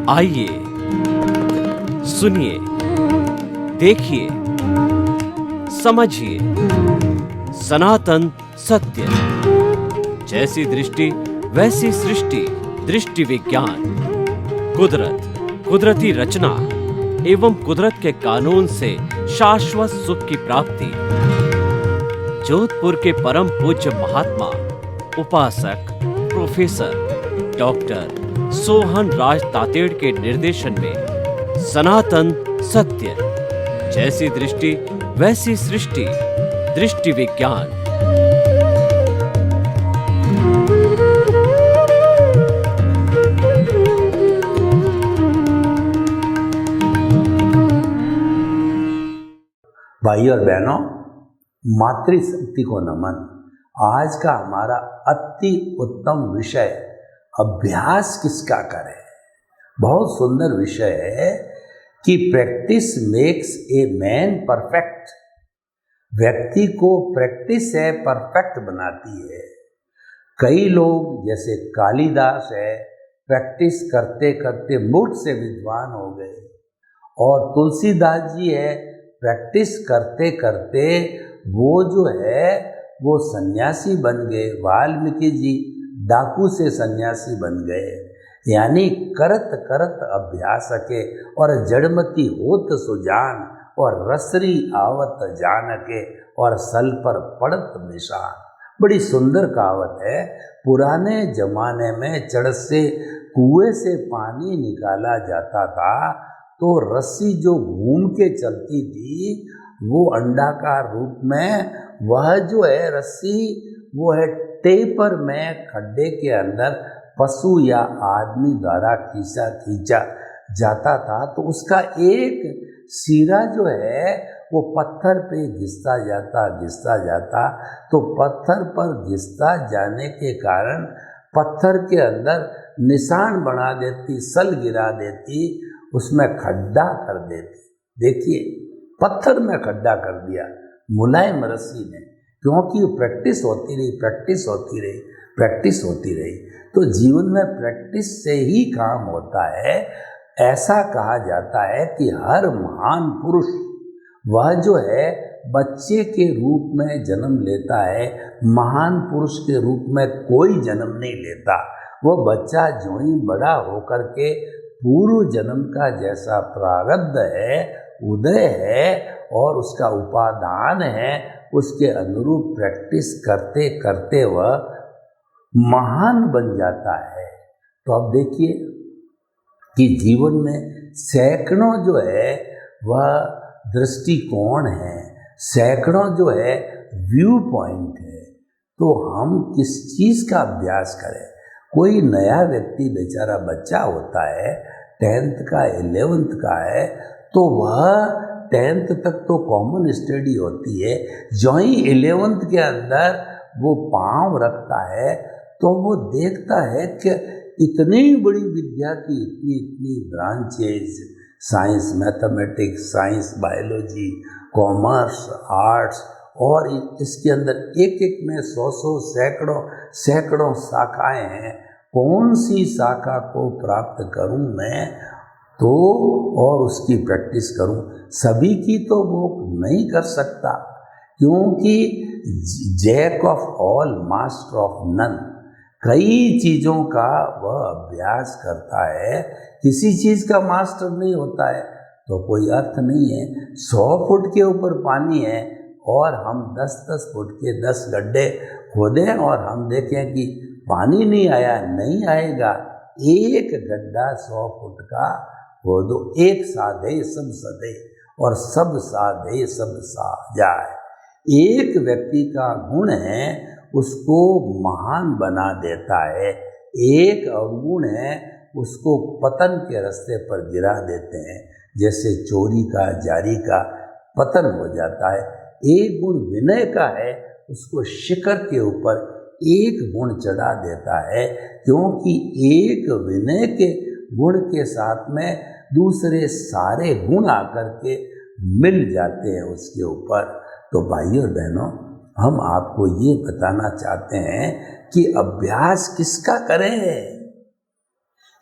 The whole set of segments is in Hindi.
आइए, सुनिए, देखिए, समझिए सनातन सत्य। जैसी दृष्टि वैसी सृष्टि, दृष्टि विज्ञान। कुदरत, कुदरती रचना एवं कुदरत के कानून से शाश्वत सुख की प्राप्ति। जोधपुर के परम पूज्य महात्मा उपासक प्रोफेसर डॉक्टर सोहन राज तातेड़ के निर्देशन में सनातन सत्य। जैसी दृष्टि वैसी सृष्टि, दृष्टि विज्ञान। भाई और बहनों, मातृशक्ति को नमन। आज का हमारा अति उत्तम विषय अभ्यास किसका करें। बहुत सुंदर विषय है कि practice makes a man perfect. व्यक्ति को प्रैक्टिस है परफेक्ट बनाती है। कई लोग जैसे कालिदास है, प्रैक्टिस करते करते मूर्ख से विद्वान हो गए, और तुलसीदास जी है, प्रैक्टिस करते करते वो जो है वो सन्यासी बन गए। वाल्मीकि जी डाकू से सन्यासी बन गए। यानी करत करत अभ्यास के, और जड़मती होत सुजान, और रसरी आवत जान के, और सल पर पड़त निशान। बड़ी सुंदर कहावत है। पुराने जमाने में चढ़ से कुएं से पानी निकाला जाता था, तो रस्सी जो घूम के चलती थी वो अंडाकार रूप में, वह जो है रस्सी वो है टेपर में खड्डे के अंदर पशु या आदमी द्वारा खींचा जाता था। तो उसका एक सिरा जो है वो पत्थर पे घिसता जाता, तो पत्थर पर घिसता जाने के कारण पत्थर के अंदर निशान बना देती, सल गिरा देती, उसमें खड्डा कर देती। देखिए, पत्थर में खड्डा कर दिया मुलायम रस्सी ने, क्योंकि प्रैक्टिस होती रही। तो जीवन में प्रैक्टिस से ही काम होता है। ऐसा कहा जाता है कि हर महान पुरुष वह जो है बच्चे के रूप में जन्म लेता है, महान पुरुष के रूप में कोई जन्म नहीं लेता। वो बच्चा जो ही बड़ा होकर के पूर्व जन्म का जैसा प्रारब्ध है, उदय है और उसका उपादान है, उसके अनुरूप प्रैक्टिस करते करते वह महान बन जाता है। तो अब देखिए कि जीवन में सैकड़ों जो है वह दृष्टिकोण है, सैकड़ों जो है व्यू पॉइंट है। तो हम किस चीज़ का अभ्यास करें। कोई नया व्यक्ति बेचारा बच्चा होता है, 10th का 11th का है, तो वह 10th तक तो कॉमन स्टडी होती है। जो ही 11th के अंदर वो पाँव रखता है तो वो देखता है कि इतनी बड़ी विद्या की इतनी branches, science, mathematics, science, biology, commerce, arts, और इसके अंदर एक एक में 100 सैकड़ों शाखाएं हैं। कौन सी शाखा को प्राप्त करूं मैं, तो और उसकी प्रैक्टिस करूं। सभी की तो वो नहीं कर सकता, क्योंकि jack of all master of none. कई चीज़ों का वह अभ्यास करता है, किसी चीज़ का मास्टर नहीं होता है तो कोई अर्थ नहीं है। 100 फुट के ऊपर पानी है और हम 10-10 फुट के 10 गड्ढे खोदें और हम देखें कि पानी नहीं आया, नहीं आएगा। एक गड्ढा 100 फुट का खोदो, एक साधे सब सधे, और सब साधे सब साजाए। एक व्यक्ति का गुण है, उसको महान बना देता है। एक अवगुण है, उसको पतन के रास्ते पर गिरा देते हैं। जैसे चोरी का, जारी का पतन हो जाता है। एक गुण विनय का है, उसको शिखर के ऊपर एक गुण चढ़ा देता है, क्योंकि एक विनय के गुण के साथ में दूसरे सारे गुण आकर के मिल जाते हैं उसके ऊपर। तो भाइयों और बहनों, हम आपको ये बताना चाहते हैं कि अभ्यास किसका करें।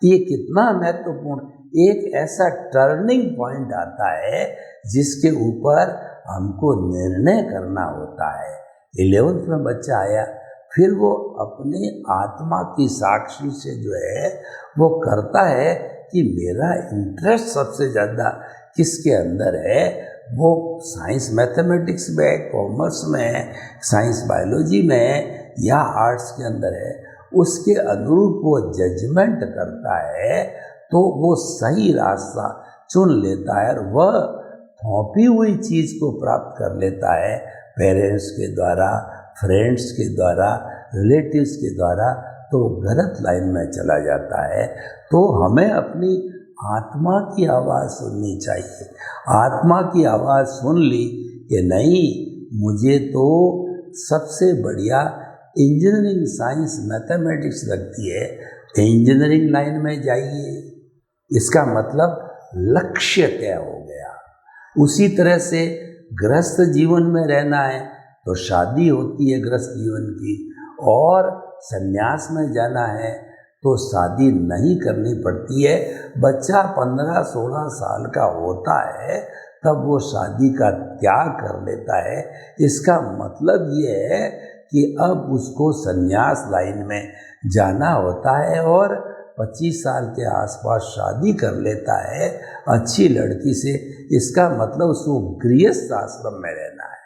ये कितना महत्वपूर्ण, एक ऐसा टर्निंग पॉइंट आता है जिसके ऊपर हमको निर्णय करना होता है। 11th में बच्चा आया, फिर वो अपने आत्मा की साक्षी से जो है वो करता है कि मेरा इंटरेस्ट सबसे ज़्यादा किसके अंदर है, वो साइंस मैथमेटिक्स में है, कॉमर्स में है, साइंस बायोलॉजी में है या आर्ट्स के अंदर है, उसके अनुरूप वो जजमेंट करता है तो वो सही रास्ता चुन लेता है और वह थोपी हुई चीज़ को प्राप्त कर लेता है पेरेंट्स के द्वारा, फ्रेंड्स के द्वारा, रिलेटिव्स के द्वारा, तो गलत लाइन में चला जाता है। तो हमें अपनी आत्मा की आवाज़ सुननी चाहिए। आत्मा की आवाज़ सुन ली कि नहीं, मुझे तो सबसे बढ़िया इंजीनियरिंग, साइंस, मैथमेटिक्स लगती है, इंजीनियरिंग लाइन में जाइए। इसका मतलब लक्ष्य तय हो गया। उसी तरह से गृहस्थ जीवन में रहना है तो शादी होती है गृहस्थ जीवन की, और संन्यास में जाना है तो शादी नहीं करनी पड़ती है। बच्चा 15-16 साल का होता है तब वो शादी का त्याग कर लेता है। इसका मतलब ये है कि अब उसको संन्यास लाइन में जाना होता है और 25 साल के आसपास शादी कर लेता है अच्छी लड़की से। इसका मतलब उसको गृहस्थ आश्रम में रहना है।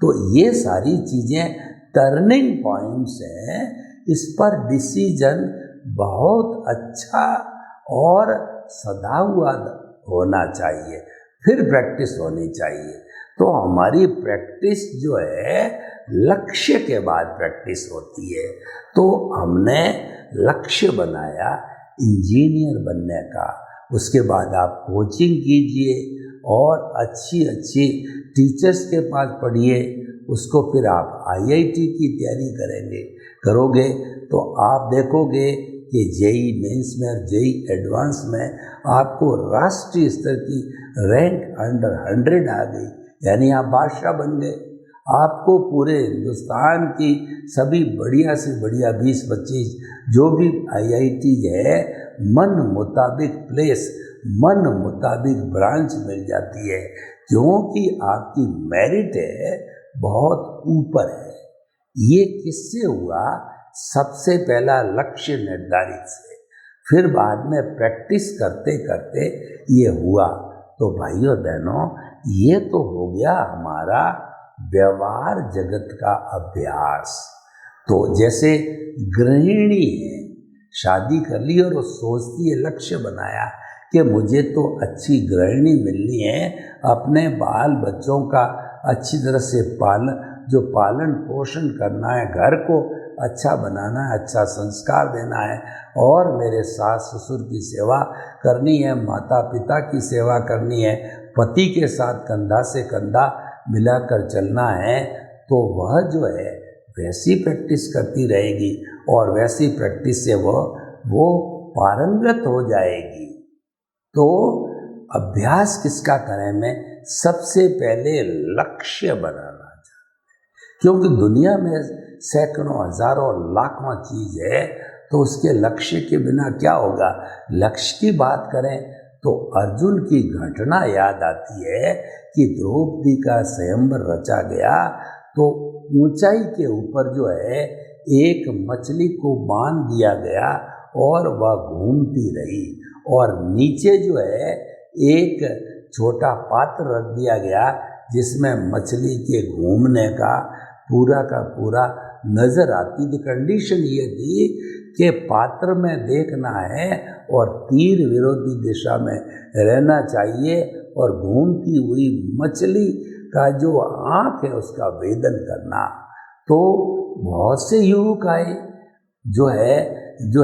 तो ये सारी चीज़ें टर्निंग पॉइंट्स हैं। इस पर डिसीजन बहुत अच्छा और सदा हुआ होना चाहिए, फिर प्रैक्टिस होनी चाहिए। तो हमारी प्रैक्टिस जो है लक्ष्य के बाद प्रैक्टिस होती है। तो हमने लक्ष्य बनाया इंजीनियर बनने का, उसके बाद आप कोचिंग कीजिए और अच्छी अच्छी टीचर्स के पास पढ़िए, उसको फिर आप आईआईटी की तैयारी करोगे तो आप देखोगे कि जेई मेंस में और जेई एडवांस में आपको राष्ट्रीय स्तर की रैंक अंडर 100 आ गई, यानी आप बादशाह बन गए। आपको पूरे हिंदुस्तान की सभी बढ़िया से बढ़िया 20-25 जो भी आईआईटी है, मन मुताबिक प्लेस, मन मुताबिक ब्रांच मिल जाती है, क्योंकि आपकी मेरिट है बहुत ऊपर है। ये किससे हुआ? सबसे पहला लक्ष्य निर्धारित से, फिर बाद में प्रैक्टिस करते करते ये हुआ। तो भाइयों बहनों, ये तो हो गया हमारा व्यवहार जगत का अभ्यास। तो जैसे गृहिणी है, शादी कर ली और वो सोचती है, लक्ष्य बनाया कि मुझे तो अच्छी गृहिणी मिलनी है, अपने बाल बच्चों का अच्छी तरह से पालन पोषण करना है, घर को अच्छा बनाना है, अच्छा संस्कार देना है, और मेरे सास ससुर की सेवा करनी है, माता पिता की सेवा करनी है, पति के साथ कंधा से कंधा मिलाकर चलना है। तो वह जो है वैसी प्रैक्टिस करती रहेगी और वैसी प्रैक्टिस से वो पारंगत हो जाएगी। तो अभ्यास किसका करें? मैं सबसे पहले लक्ष्य बनाना चाहिए, क्योंकि दुनिया में सैकड़ों हजारों लाखों चीज़ है, तो उसके लक्ष्य के बिना क्या होगा। लक्ष्य की बात करें तो अर्जुन की घटना याद आती है कि द्रौपदी का स्वयंवर रचा गया, तो ऊंचाई के ऊपर जो है एक मछली को बांध दिया गया और वह घूमती रही, और नीचे जो है एक छोटा पात्र रख दिया गया जिसमें मछली के घूमने का पूरा नजर आती थी। कंडीशन ये थी कि पात्र में देखना है और तीर विरोधी दिशा में रहना चाहिए, और घूमती हुई मछली का जो आँख है उसका वेदन करना। तो बहुत से युवक आए, जो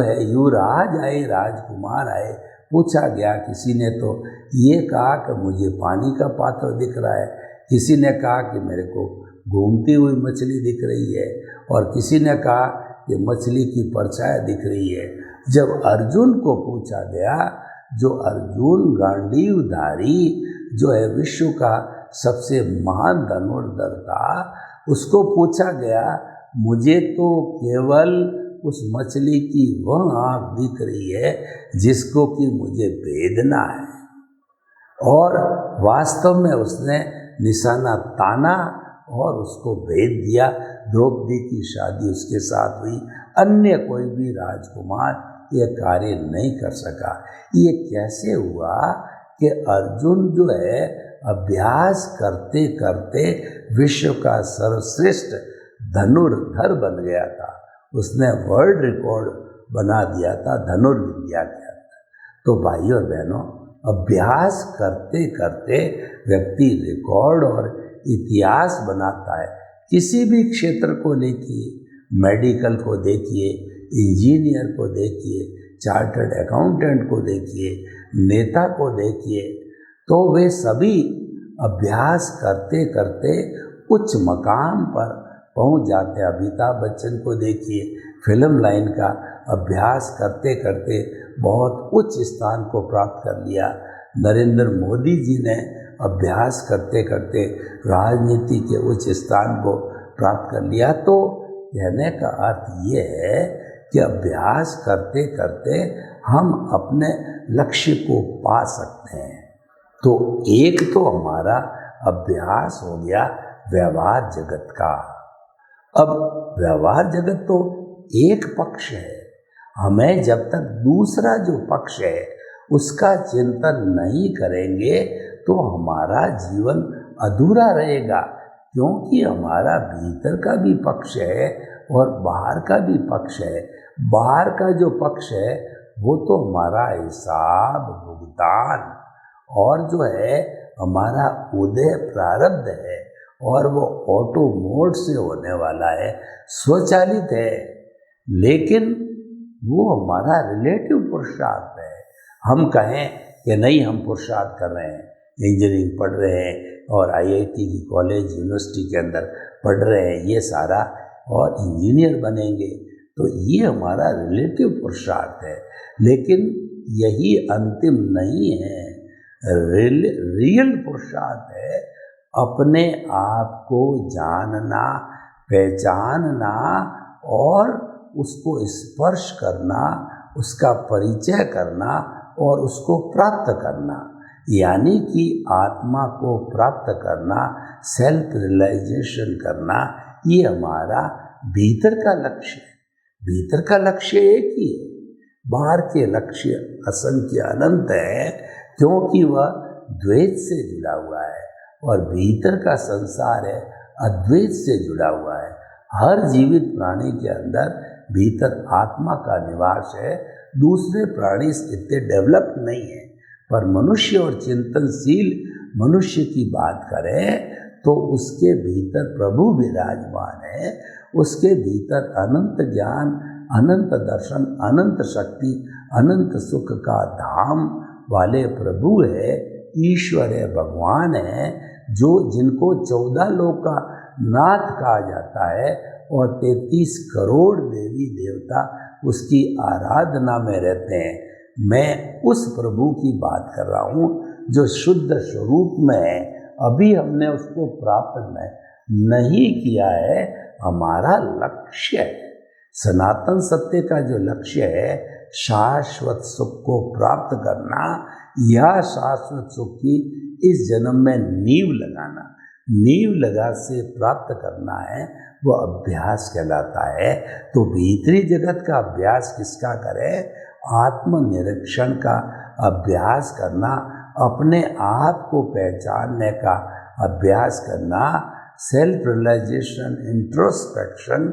है युवराज आए, राजकुमार आए, पूछा गया, किसी ने तो ये कहा कि मुझे पानी का पात्र दिख रहा है, किसी ने कहा कि मेरे को घूमती हुई मछली दिख रही है, और किसी ने कहा कि मछली की परछाई दिख रही है। जब अर्जुन को पूछा गया, जो अर्जुन गांडीवधारी जो है विश्व का सबसे महान धनुर्धर था, उसको पूछा गया, मुझे तो केवल उस मछली की वह आँख दिख रही है जिसको कि मुझे भेदना है, और वास्तव में उसने निशाना ताना और उसको भेद दिया। द्रौपदी की शादी उसके साथ हुई, अन्य कोई भी राजकुमार ये कार्य नहीं कर सका। ये कैसे हुआ कि अर्जुन जो है अभ्यास करते करते विश्व का सर्वश्रेष्ठ धनुर्धर बन गया था, उसने वर्ल्ड रिकॉर्ड बना दिया था धनुर्विद्या के अंदर। तो भाइयों और बहनों, अभ्यास करते करते व्यक्ति रिकॉर्ड और इतिहास बनाता है। किसी भी क्षेत्र को देखिए, मेडिकल को देखिए, इंजीनियर को देखिए, चार्टर्ड अकाउंटेंट को देखिए, नेता को देखिए, तो वे सभी अभ्यास करते करते उच्च मकाम पर पहुंच जाते हैं। अमिताभ बच्चन को देखिए, फिल्म लाइन का अभ्यास करते करते बहुत उच्च स्थान को प्राप्त कर लिया। नरेंद्र मोदी जी ने अभ्यास करते करते राजनीति के उच्च स्थान को प्राप्त कर लिया। तो कहने का अर्थ ये है कि अभ्यास करते करते हम अपने लक्ष्य को पा सकते हैं। तो एक तो हमारा अभ्यास हो गया व्यवहार जगत का। अब व्यवहार जगत तो एक पक्ष है, हमें जब तक दूसरा जो पक्ष है उसका चिंतन नहीं करेंगे तो हमारा जीवन अधूरा रहेगा, क्योंकि हमारा भीतर का भी पक्ष है और बाहर का भी पक्ष है। बाहर का जो पक्ष है वो तो हमारा हिसाब भुगतान और जो है हमारा उदय प्रारब्ध है, और वो ऑटो मोड से होने वाला है, स्वचालित है। लेकिन वो हमारा रिलेटिव पुरुषार्थ है। हम कहें कि नहीं, हम पुरुषार्थ कर रहे हैं, इंजीनियरिंग पढ़ रहे हैं और आईआईटी की कॉलेज यूनिवर्सिटी के अंदर पढ़ रहे हैं ये सारा, और इंजीनियर बनेंगे, तो ये हमारा रिलेटिव पुरुषार्थ है। लेकिन यही अंतिम नहीं है। रियल पुरुषार्थ है अपने आप को जानना, पहचानना और उसको स्पर्श करना, उसका परिचय करना और उसको प्राप्त करना, यानी कि आत्मा को प्राप्त करना, सेल्फ रियलाइजेशन करना, ये हमारा भीतर का लक्ष्य है। भीतर का लक्ष्य एक ही है, बाहर के लक्ष्य असंख्य अनंत है, क्योंकि वह द्वैत से जुड़ा हुआ है और भीतर का संसार है अद्वैत से जुड़ा हुआ है। हर जीवित प्राणी के अंदर भीतर आत्मा का निवास है, दूसरे प्राणी इतने डेवलप नहीं है। पर मनुष्य और चिंतनशील मनुष्य की बात करें तो उसके भीतर प्रभु विराजमान है, उसके भीतर अनंत ज्ञान, अनंत दर्शन, अनंत शक्ति, अनंत सुख का धाम वाले प्रभु है, ईश्वर है, भगवान है, जो जिनको 14 लोक का नाथ कहा जाता है और 33 करोड़ देवी देवता उसकी आराधना में रहते हैं। मैं उस प्रभु की बात कर रहा हूँ जो शुद्ध स्वरूप में है। अभी हमने उसको प्राप्त नहीं किया है। हमारा लक्ष्य है, सनातन सत्य का जो लक्ष्य है, शाश्वत सुख को प्राप्त करना, या शाश्वत सुख की इस जन्म में नींव लगाना, नींव लगा से प्राप्त करना है, वो अभ्यास कहलाता है। तो भीतरी जगत का अभ्यास किसका करें? आत्मनिरीक्षण का अभ्यास करना, अपने आप को पहचानने का अभ्यास करना, सेल्फ रियलाइजेशन, इंट्रोस्पेक्शन,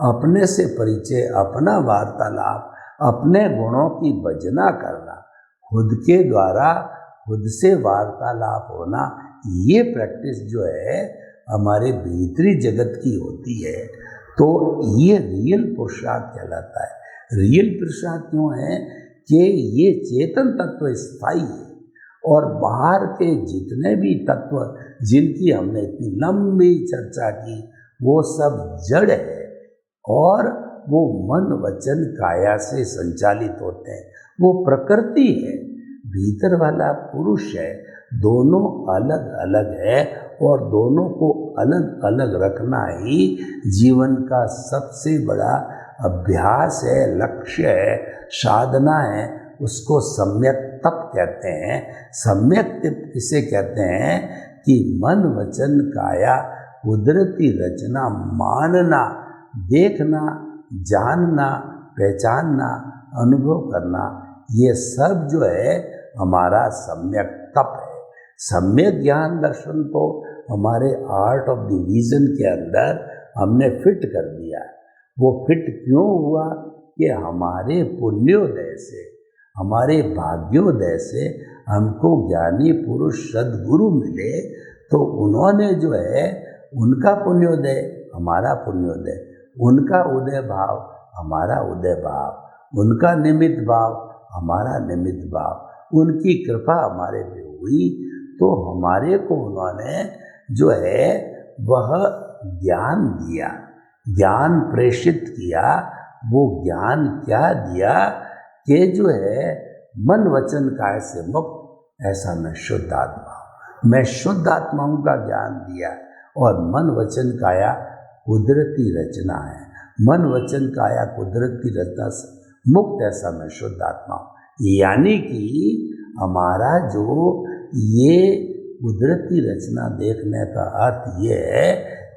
अपने से परिचय, अपना वार्तालाप, अपने गुणों की भजना करना, खुद के द्वारा खुद से वार्तालाप होना, ये प्रैक्टिस जो है हमारे भीतरी जगत की होती है। तो ये रियल पुरुषार्थ कहलाता है। रियल पुरुषार्थ क्यों है कि ये चेतन तत्व स्थायी है और बाहर के जितने भी तत्व जिनकी हमने इतनी लंबी चर्चा की वो सब जड़ है और वो मन वचन काया से संचालित होते हैं। वो प्रकृति है, भीतर वाला पुरुष है, दोनों अलग अलग है और दोनों को अलग अलग रखना ही जीवन का सबसे बड़ा अभ्यास है, लक्ष्य है, साधना है, उसको सम्यक तप कहते हैं। सम्यक तप किसे कहते हैं कि मन वचन काया कुदरती रचना मानना, देखना, जानना, पहचानना, अनुभव करना, ये सब जो है हमारा सम्यक तप है। सम्यक ज्ञान दर्शन तो हमारे आर्ट ऑफ द विजन के अंदर हमने फिट कर दिया। वो फिट क्यों हुआ कि हमारे पुण्योदय से, हमारे भाग्योदय से हमको ज्ञानी पुरुष सद्गुरु मिले, तो उन्होंने जो है उनका पुण्योदय हमारा पुण्योदय, उनका उदय भाव हमारा उदय भाव, उनका निमित्त भाव हमारा निमित्त भाव, उनकी कृपा हमारे पे हुई, तो हमारे को उन्होंने जो है वह ज्ञान दिया, ज्ञान प्रेषित किया। वो ज्ञान क्या दिया कि जो है मन वचन काय से मुक्त, ऐसा मैं शुद्ध आत्मा हूँ, मैं शुद्ध आत्माओं का ज्ञान दिया। और मन वचन काया कुदरती रचना है, मन वचन काया कुदरती रचना से मुक्त, ऐसा मैं शुद्ध आत्मा हूँ। यानी कि हमारा जो ये कुदरती रचना देखने का अर्थ ये है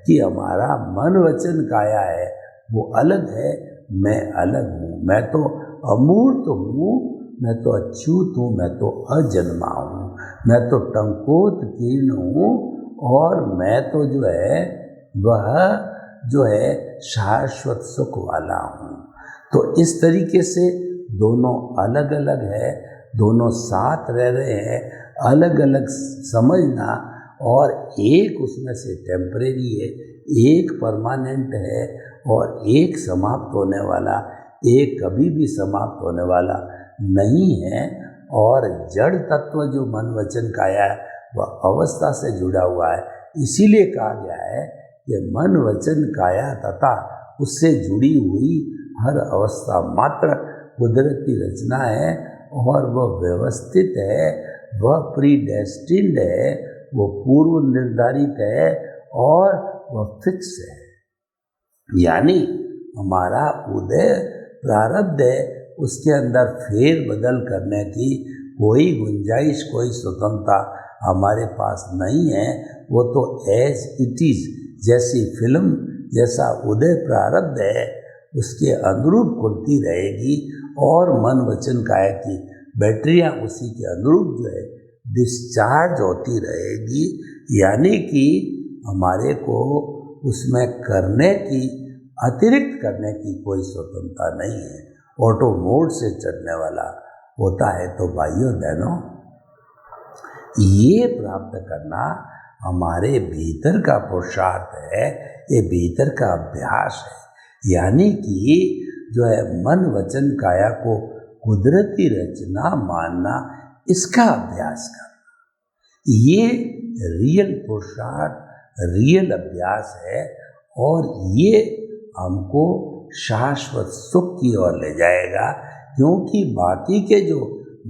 कि हमारा मन वचन काया है वो अलग है, मैं अलग हूँ, मैं तो अमूर्त हूँ, मैं तो अच्युत हूँ, मैं तो अजन्मा हूँ, मैं तो टंकोत कीर्ण हूँ, और मैं तो जो है वह जो है शाश्वत सुख वाला हूँ। तो इस तरीके से दोनों अलग अलग है, दोनों साथ रह रहे हैं, अलग अलग समझना, और एक उसमें से टेम्परेरी है, एक परमानेंट है, और एक समाप्त होने वाला, एक कभी भी समाप्त होने वाला नहीं है। और जड़ तत्व जो मन वचन काया है वह अवस्था से जुड़ा हुआ है। इसीलिए कहा गया है कि मन वचन काया तथा उससे जुड़ी हुई हर अवस्था मात्र कुदरती रचना है, और वह व्यवस्थित है, वह प्रीडेस्टिन्ड है, वो पूर्व निर्धारित है, और वह फिक्स है। यानी हमारा उदय प्रारब्ध है, उसके अंदर फेर बदल करने की कोई गुंजाइश, कोई स्वतंत्रता हमारे पास नहीं है। वो तो एज इट इज, जैसी फिल्म, जैसा उदय प्रारब्ध है उसके अनुरूप खुलती रहेगी, और मन वचन काया की बैटरियाँ उसी के अनुरूप जो है डिस्चार्ज होती रहेगी। यानी कि हमारे को उसमें करने की, अतिरिक्त करने की कोई स्वतंत्रता नहीं है। ऑटो मोड से चलने वाला होता है। तो भाइयों बहनों, ये प्राप्त करना हमारे भीतर का पुरुषार्थ है, ये भीतर का अभ्यास है। यानी कि जो है मन वचन काया को कुदरती रचना मानना, इसका अभ्यास करना, ये रियल पुरुषार्थ, रियल अभ्यास है, और ये हमको शाश्वत सुख की ओर ले जाएगा। क्योंकि बाकी के जो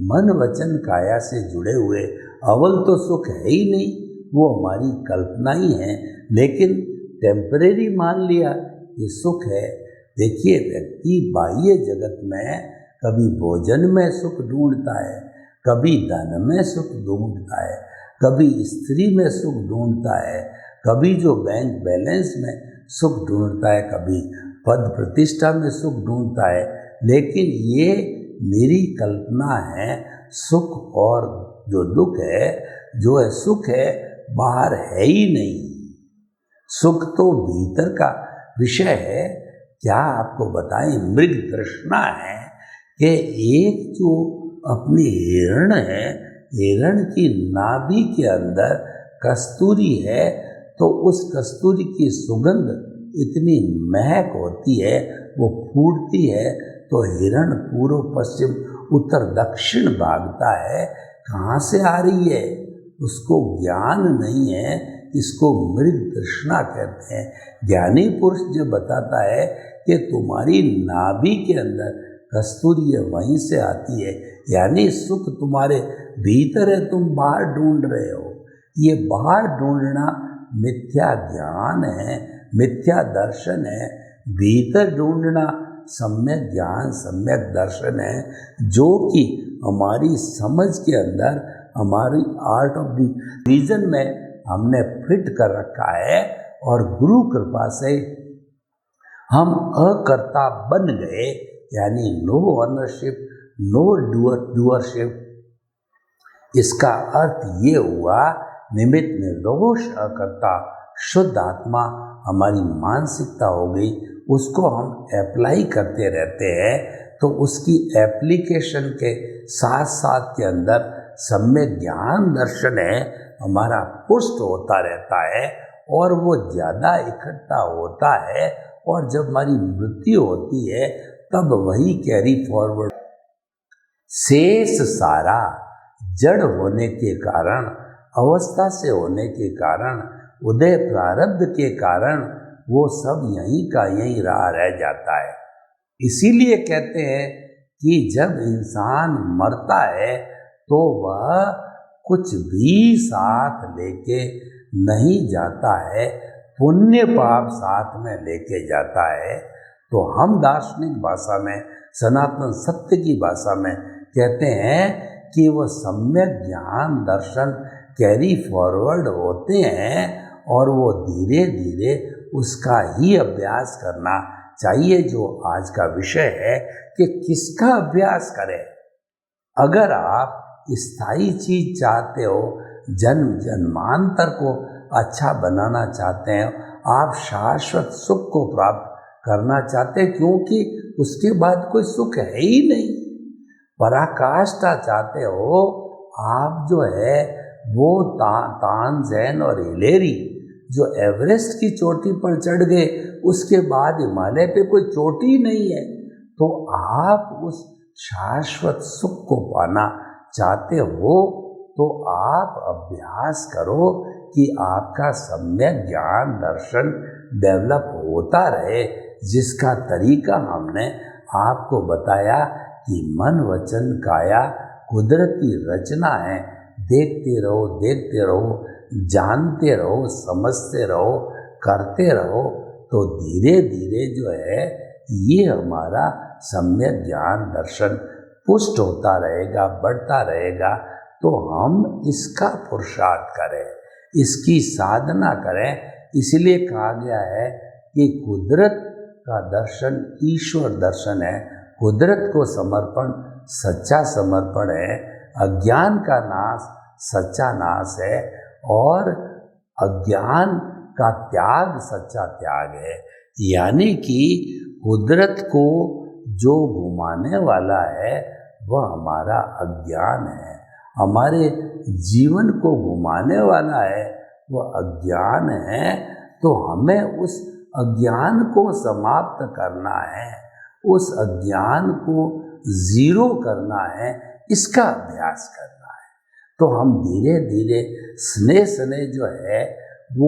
मन वचन काया से जुड़े हुए अव्वल तो सुख है ही नहीं, वो हमारी कल्पना ही है, लेकिन टेम्परेरी मान लिया ये सुख है। देखिए, व्यक्ति बाह्य जगत में कभी भोजन में सुख ढूंढता है, कभी धन में सुख ढूंढता है, कभी स्त्री में सुख ढूंढता है, कभी जो बैंक बैलेंस में सुख ढूंढता है, कभी पद प्रतिष्ठा में सुख ढूंढता है। लेकिन ये मेरी कल्पना है। सुख और जो दुख है, जो है सुख है, बाहर है ही नहीं। सुख तो भीतर का विषय है। क्या आपको बताएं, मृग तृष्णा है कि एक जो अपनी हिरण है, हिरण की नाभि के अंदर कस्तूरी है, तो उस कस्तूरी की सुगंध इतनी महक होती है, वो फूटती है, तो हिरण पूर्व पश्चिम उत्तर दक्षिण भागता है। कहाँ से आ रही है उसको ज्ञान नहीं है, इसको मृग तृष्णा कहते हैं। ज्ञानी पुरुष जो बताता है कि तुम्हारी नाभि के अंदर कस्तूरी है, वहीं से आती है, यानी सुख तुम्हारे भीतर है, तुम बाहर ढूंढ रहे हो। ये बाहर ढूंढना मिथ्या ज्ञान है, मिथ्या दर्शन है। भीतर ढूंढना सम्यक ज्ञान, सम्यक दर्शन है, जो कि हमारी समझ के अंदर, हमारी आर्ट ऑफ द रीजन में हमने फिट कर रखा है, और गुरु कृपा से हम अकर्ता बन गए, यानी नो ऑनरशिप, नो डूअरशिप। इसका अर्थ ये हुआ, निमित्त निर्दोष अकर्ता शुद्ध आत्मा हमारी मानसिकता हो गई, उसको हम अप्लाई करते रहते हैं, तो उसकी एप्लीकेशन के साथ साथ के अंदर सम्यक ज्ञान दर्शन है हमारा पुष्ट होता रहता है, और वो ज़्यादा इकट्ठा होता है, और जब हमारी मृत्यु होती है तब वही कैरी फॉरवर्ड। शेष सारा जड़ होने के कारण, अवस्था से होने के कारण, उदय प्रारब्ध के कारण वो सब यहीं का यहीं रह जाता है। इसीलिए कहते हैं कि जब इंसान मरता है तो वह कुछ भी साथ लेके नहीं जाता है, पुण्य पाप साथ में लेके जाता है। तो हम दार्शनिक भाषा में, सनातन सत्य की भाषा में कहते हैं कि वो सम्यक ज्ञान दर्शन कैरी फॉरवर्ड होते हैं, और वो धीरे धीरे उसका ही अभ्यास करना चाहिए, जो आज का विषय है कि किसका अभ्यास करें। अगर आप स्थायी चीज चाहते हो, जन्म जन्मांतर को अच्छा बनाना चाहते हैं, आप शाश्वत सुख को प्राप्त करना चाहते हैं, क्योंकि उसके बाद कोई सुख है ही नहीं, पराकाष्ठा चाहते हो, आप जो है वो तानसेन और हिलेरी जो एवरेस्ट की चोटी पर चढ़ गए, उसके बाद हिमालय पे कोई चोटी नहीं है। तो आप उस शाश्वत सुख को पाना चाहते हो, तो आप अभ्यास करो कि आपका सम्यक ज्ञान दर्शन डेवलप होता रहे, जिसका तरीका हमने आपको बताया कि मन वचन काया कुदरती रचना है। देखते रहो, जानते रहो, समझते रहो, करते रहो, तो धीरे धीरे जो है ये हमारा सम्यक ज्ञान दर्शन पुष्ट होता रहेगा, बढ़ता रहेगा। तो हम इसका पुरुषार्थ करें, इसकी साधना करें। इसलिए कहा गया है कि कुदरत का दर्शन ईश्वर दर्शन है, कुदरत को समर्पण सच्चा समर्पण है, अज्ञान का नाश सच्चा नाश है, और अज्ञान का त्याग सच्चा त्याग है। यानी कि कुदरत को जो घुमाने वाला है वह हमारा अज्ञान है, हमारे जीवन को घुमाने वाला है वह अज्ञान है। तो हमें उस अज्ञान को समाप्त करना है, उस अज्ञान को जीरो करना है, इसका अभ्यास करना है। तो हम धीरे धीरे स्नेह स्नेह जो है वो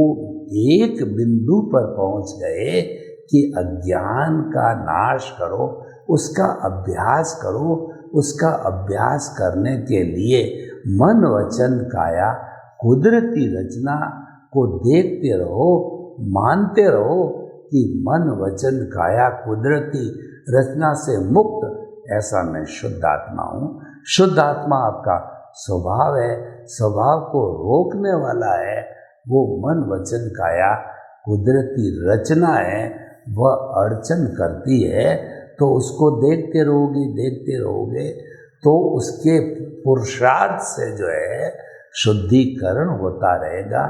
एक बिंदु पर पहुंच गए कि अज्ञान का नाश करो, उसका अभ्यास करो। उसका अभ्यास करने के लिए मन वचन काया कुदरती रचना को देखते रहो, मानते रहो कि मन वचन काया कुदरती रचना से मुक्त ऐसा मैं शुद्ध आत्मा हूँ। शुद्ध आत्मा आपका स्वभाव है, स्वभाव को रोकने वाला है वो मन वचन काया कुदरती रचना है, वह अड़चन करती है। तो उसको देखते रहोगे तो उसके पुरुषार्थ से जो है शुद्धिकरण होता रहेगा,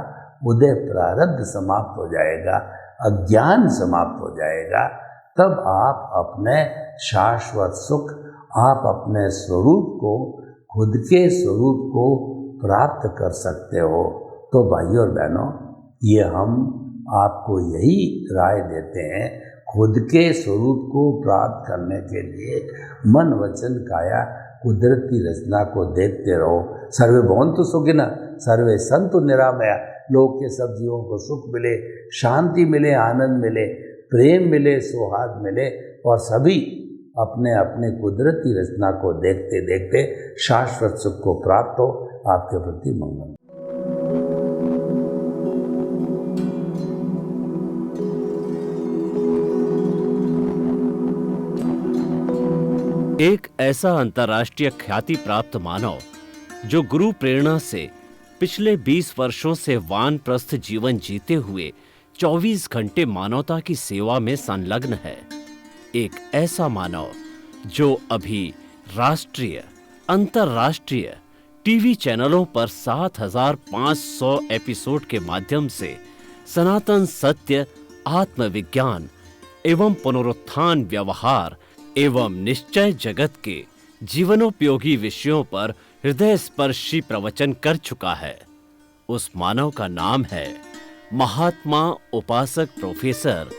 उदय प्रारब्ध समाप्त हो जाएगा, अज्ञान समाप्त हो जाएगा। तब आप अपने शाश्वत सुख, आप अपने स्वरूप को, खुद के स्वरूप को प्राप्त कर सकते हो। तो भाइयों और बहनों, ये हम आपको यही राय देते हैं, खुद के स्वरूप को प्राप्त करने के लिए मन वचन काया कुदरती रचना को देखते रहो। सर्वे भवन्तु सुखिनः, सर्वे सन्तु निरामया। लोक के सब जीवों को सुख मिले, शांति मिले, आनंद मिले, प्रेम मिले, सौहार्द मिले, और सभी अपने अपने कुदरती रचना को देखते देखते शाश्वत सुख को प्राप्त हो। आपके प्रति मंगल। एक ऐसा अंतर्राष्ट्रीय ख्याति प्राप्त मानव जो गुरु प्रेरणा से पिछले 20 वर्षों से वानप्रस्थ जीवन जीते हुए 24 घंटे मानवता की सेवा में संलग्न है। एक ऐसा मानव जो अभी राष्ट्रीय, अंतर्राष्ट्रीय टीवी चैनलों पर 7,500 एपिसोड के माध्यम से सनातन सत्य, आत्मविज्ञान एवं पुनरुत्थान, व्यवहार एवं निश्चय जगत के जीवनोपयोगी विषयों पर हृदय स्पर्शी प्रवचन कर चुका है। उस मानव का नाम है महात्मा उपासक प्रोफेसर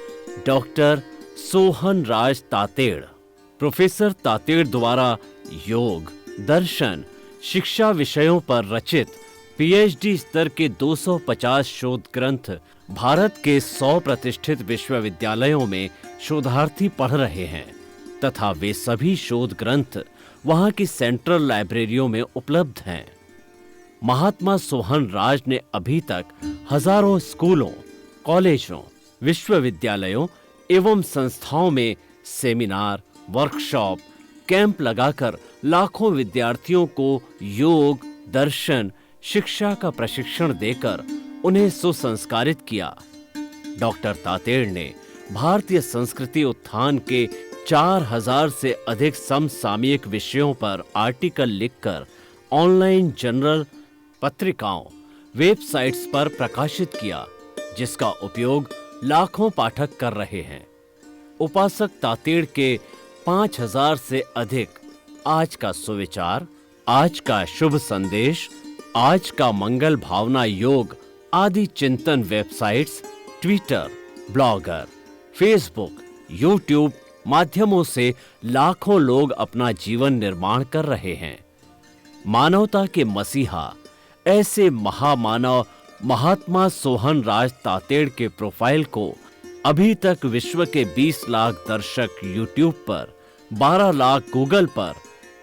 डॉक्टर सोहन राज तातेड़। प्रोफेसर तातेड़ द्वारा योग, दर्शन, शिक्षा विषयों पर रचित पीएचडी स्तर के 250 शोध ग्रंथ भारत के 100 प्रतिष्ठित विश्वविद्यालयों में शोधार्थी पढ़ रहे हैं तथा वे सभी शोध ग्रंथ वहां की सेंट्रल लाइब्रेरियों में उपलब्ध हैं। महात्मा सोहन राज ने अभी तक हजारों स्कूलों, कॉलेजों, विश्वविद्यालयों एवं संस्थाओं में सेमिनार, वर्कशॉप, कैंप लगाकर लाखों विद्यार्थियों को योग, दर्शन, शिक्षा का प्रशिक्षण देकर उन्हें सुसंस्कारित किया। डॉक्टर तातेड़ ने भारतीय संस्कृति उत्थान के 4000 से अधिक समसामयिक विषयों पर आर्टिकल लिखकर ऑनलाइन जर्नल, पत्रिकाओं, वेबसाइट्स पर प्रकाशित किया, जिसका उपयोग लाखों पाठक कर रहे हैं। उपासक तातेड़ के 5000 से अधिक आज का सुविचार, आज का शुभ संदेश, आज का मंगल भावना योग आदि चिंतन websites, Twitter, blogger, Facebook, YouTube माध्यमों से लाखों लोग अपना जीवन निर्माण कर रहे हैं। मानवता के मसीहा ऐसे महामानव महात्मा सोहन राज तातेड़ के प्रोफाइल को अभी तक विश्व के 20 लाख दर्शक यूट्यूब पर, 12 लाख गूगल पर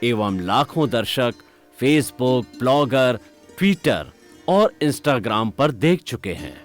एवं लाखों दर्शक फेसबुक, ब्लॉगर, ट्विटर और इंस्टाग्राम पर देख चुके हैं।